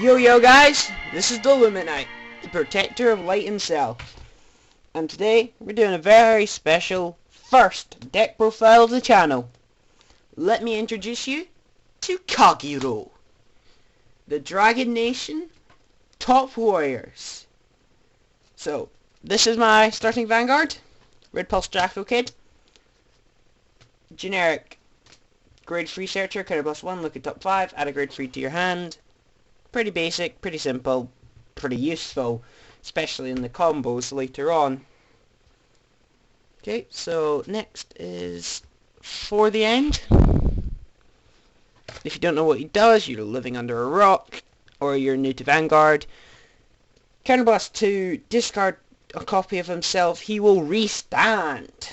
Yo guys, this is the Lumaknight, the protector of light himself. And today we're doing a very special first deck profile of the channel. Let me introduce you to Kagero, the Dragon Nation top warriors. So, this is my starting Vanguard, Red Pulse Draco Kid, generic grade 3 searcher, counter +1, look at top 5, add a grade 3 to your hand. Pretty basic, pretty simple, pretty useful, especially in the combos later on. Okay, so next is For the End. If you don't know what he does, you're living under a rock, or you're new to Vanguard. Counterblast 2, discard a copy of himself, he will restand.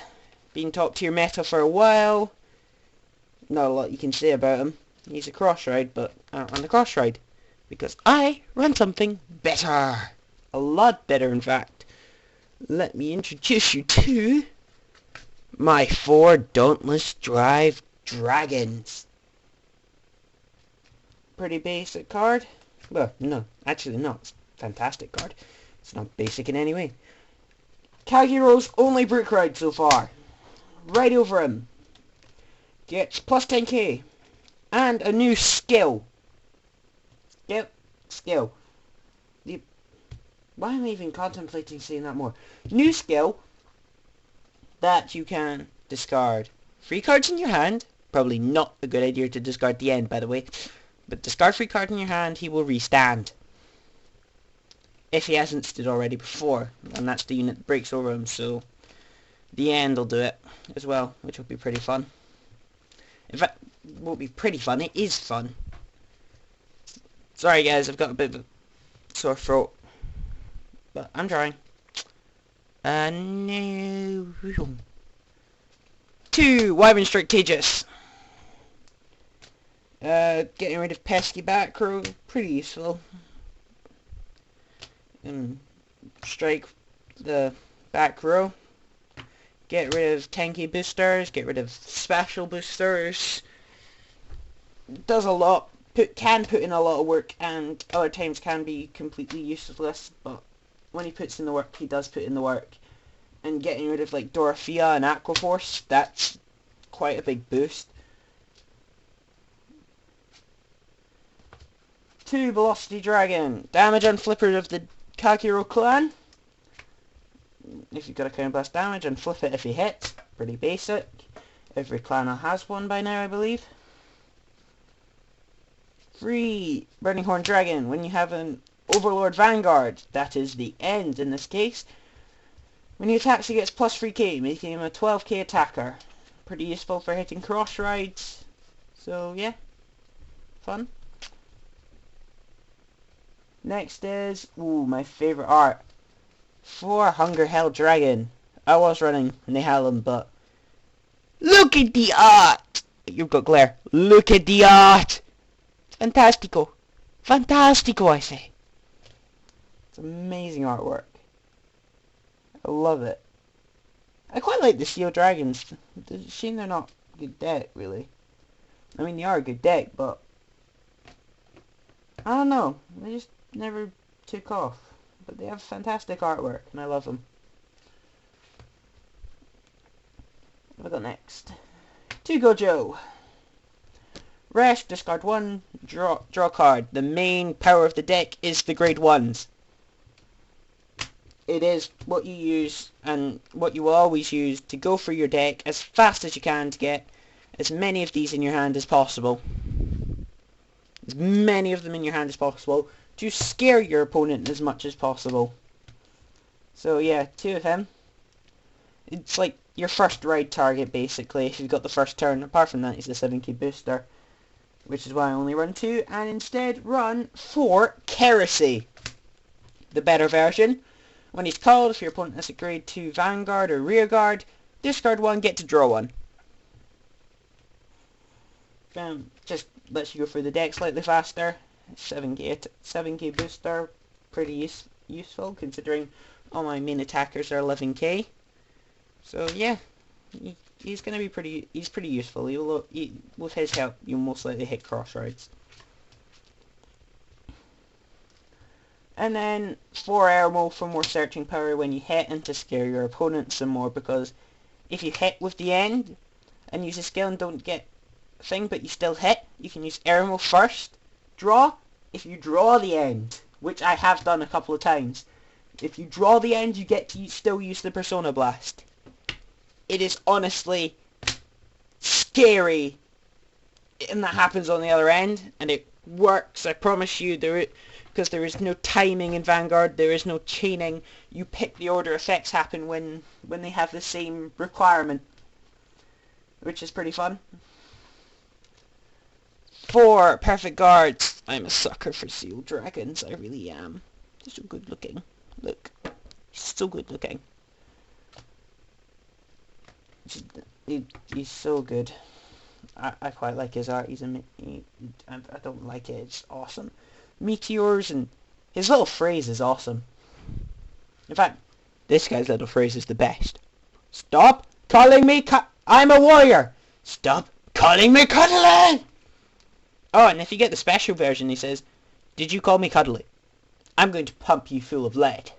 Been top tier meta for a while. Not a lot you can say about him. He's a cross ride, but I don't run the cross ride. Because I run something better. A lot better, in fact. Let me introduce you to my 4 Dauntless Drive Dragons. Pretty basic card. Well, no, actually not. It's a fantastic card. It's not basic in any way. Kagero's only Brute ride so far. Right over him. Gets plus 10k. And a new skill. Skill. Why am I even contemplating saying that more? New skill that you can discard 3 cards in your hand. Probably not a good idea to discard the end, by the way. But discard 3 cards in your hand, he will restand. If he hasn't stood already before. And that's the unit that breaks over him, so the end will do it as well, which will be pretty fun. In fact, it won't be pretty fun, it is fun. Sorry guys, I've got a bit of a sore throat, but I'm trying. No. 2 Wyvern Strike Tejas. Getting rid of pesky back row, pretty useful. Strike the back row. Get rid of tanky boosters, get rid of special boosters. Does a lot. Can put in a lot of work, and other times can be completely useless, but when he puts in the work, he does put in the work. And getting rid of like Dorothea and Aquaforce, that's quite a big boost. 2 Velocity Dragon. Damage on flipper of the Kagero clan. If you've got a counterblast damage, and flip it if he hits. Pretty basic. Every clan has one by now, I believe. 3 Burning Horn Dragon. When you have an Overlord Vanguard, that is the end in this case. When he attacks, he gets plus 3k, making him a 12k attacker. Pretty useful for hitting cross rides. So yeah, fun. Next is, my favourite art. 4 Hunger Hell Dragon. I was running when they had them, but look at the art! You've got glare. Look at the art! Fantastico. Fantastico, I say. It's amazing artwork. I love it. I quite like the Steel Dragons. It's a shame they're not a good deck, really. I mean, they are a good deck, but I don't know. They just never took off. But they have fantastic artwork, and I love them. What we got next? 2 Gojo. Rest, discard 1, draw a card. The main power of the deck is the grade 1s. It is what you use and what you will always use to go through your deck as fast as you can to get as many of these in your hand as possible. As many of them in your hand as possible to scare your opponent as much as possible. So yeah, 2 of him. It's like your first ride target basically if you've got the first turn. Apart from that, he's the 7k booster. Which is why I only run 2, and instead run 4 Kerosene. The better version. When he's called, if your opponent has a grade 2 Vanguard or Rearguard, discard 1, get to draw 1. Just lets you go through the deck slightly faster. 7k booster, pretty useful considering all my main attackers are 11k. So yeah, he's pretty useful. With his help, you'll most likely hit cross rides. And then 4 airmo for more searching power when you hit and to scare your opponent some more, because if you hit with the end and use a skill and don't get a thing but you still hit, you can use airmo first, draw. If you draw the end, which I have done a couple of times, if you draw the end you get to still use the Persona Blast. It is honestly scary, and that happens on the other end, and it works, I promise you. Because there is no timing in Vanguard, there is no chaining. You pick the order effects happen when they have the same requirement, which is pretty fun. 4 perfect guards. I'm a sucker for sealed dragons, I really am. They're so good looking. Look, so good looking. He's so good. I quite like his art. I don't like it. It's awesome. Meteors, and his little phrase is awesome. In fact, this guy's little phrase is the best. Stop calling me I'm a warrior. Stop calling me cuddly. Oh, and if you get the special version, he says, did you call me cuddly? I'm going to pump you full of lead.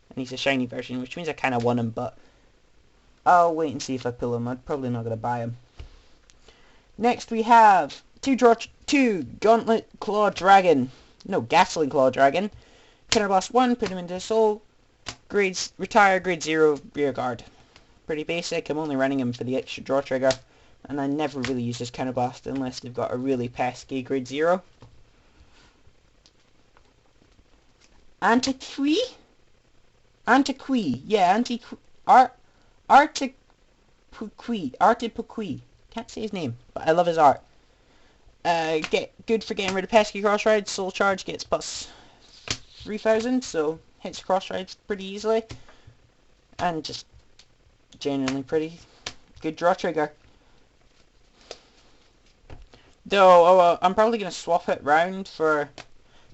And he's a shiny version, which means I kind of want him, but I'll wait and see if I pull him. I'm probably not going to buy him. Next we have 2 Gauntlet Claw Dragon. No, Gatling Claw Dragon. Counterblast 1, put him into Soul. Grades, retire, grade 0, rear guard. Pretty basic. I'm only running him for the extra draw trigger. And I never really use this Counterblast unless they've got a really pesky grade 0. Antiqui? Yeah, Artipuqui. Can't say his name, but I love his art. Good for getting rid of pesky cross rides. Soul charge gets plus 3000, so hits cross rides pretty easily, and just genuinely pretty good draw trigger. Though I'm probably gonna swap it round for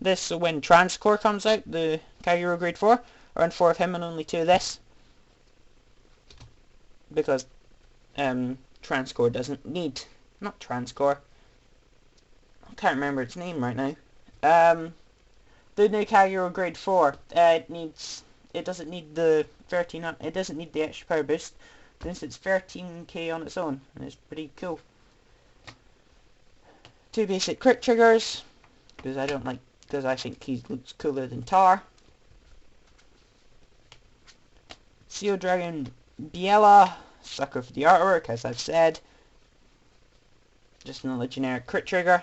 this, so when Transcore comes out, the Kagero grade 4, I run 4 of him and only 2 of this, because Transcore doesn't need, not Transcore, I can't remember its name right now. The new Kagero grade 4, it doesn't need the 13, it doesn't need the extra power boost, since it's 13k on its own, and it's pretty cool. 2 basic crit triggers, because I think he looks cooler than Teir. Seal Dragon Biela, sucker for the artwork, as I've said. Just another generic crit trigger.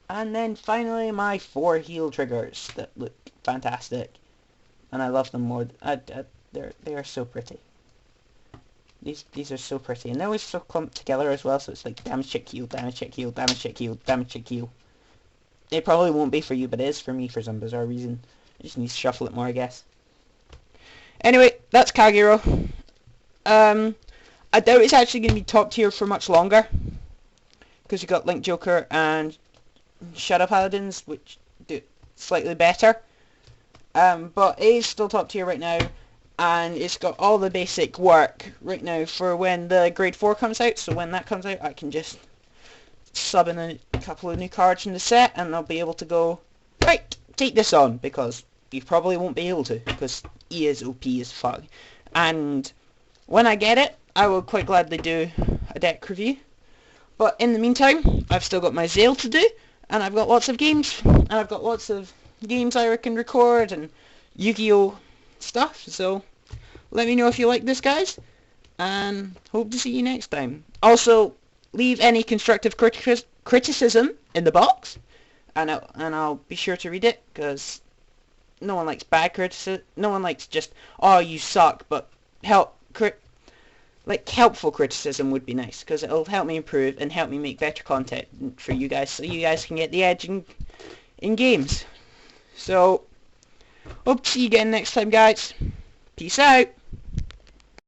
And then finally my 4 heal triggers that look fantastic, and I love them more. They are so pretty. These are so pretty, and they're always so clumped together as well. So it's like damage check heal, damage check heal, damage check heal, damage check heal. It probably won't be for you, but it is for me for some bizarre reason. I just need to shuffle it more, I guess. Anyway, that's Kagero. I doubt it's actually going to be top tier for much longer, because you got Link Joker and Shadow Paladins, which do slightly better. But it is still top tier right now, and it's got all the basic work right now for when the grade 4 comes out. So when that comes out, I can just sub in a couple of new cards in the set, and I'll be able to go, right, take this on, because you probably won't be able to, because he is OP as fuck. And when I get it, I will quite gladly do a deck review. But in the meantime, I've still got my Zale to do, and I've got lots of games, I can record, and Yu-Gi-Oh stuff. So let me know if you like this, guys, and hope to see you next time. Also, leave any constructive criticism in the box, and I'll be sure to read it, because no one likes bad criticism. No one likes just, oh, you suck, but helpful criticism would be nice, because it'll help me improve and help me make better content for you guys, so you guys can get the edge in games. So, hope to see you again next time, guys. Peace out.